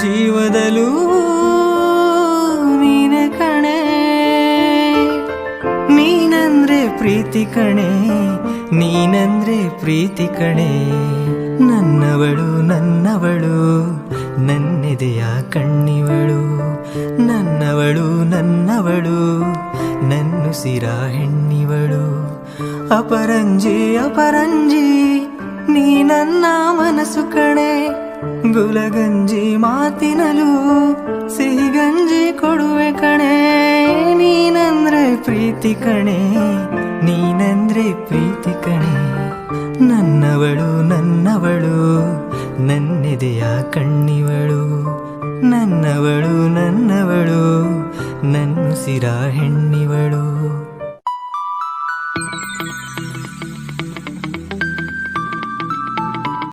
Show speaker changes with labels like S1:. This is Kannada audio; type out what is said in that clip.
S1: ಜೀವದಲ್ಲೂ ನೀನೆ ಕಣೆ, ನೀನಂದ್ರೆ ಪ್ರೀತಿ ಕಣೆ, ನೀನಂದ್ರೆ ಪ್ರೀತಿ ಕಣೆ. ನನ್ನವಳು ನನ್ನವಳು ನನ್ನೆದೆಯ ಕಣ್ಣಿವಳು, ನನ್ನವಳು ನನ್ನವಳು ನನ್ನುಸಿರ ಹೆಣ್ಣಿವಳು. ಅಪರಂಜಿ ಅಪರಂಜಿ ನೀ ನನ್ನ ಮನಸ್ಸು ಕಣೆ, ಗುಲಗಂಜಿ ಮಾತಿನಲು ಸಿಹಿಗಂಜಿ ಕೊಡುವೆ ಕಣೆ. ನೀನಂದ್ರೆ ಪ್ರೀತಿ ಕಣೆ, ನೀನಂದ್ರೆ ಪ್ರೀತಿ ಕಣೆ. ನನ್ನವಳು ನನ್ನವಳು ನನ್ನೆದೆಯ ಕಣ್ಣಿವಳು, ನನ್ನವಳು ನನ್ನವಳು ನನ್ನುಸಿರ ಹೆಣ್ಣಿವಳು.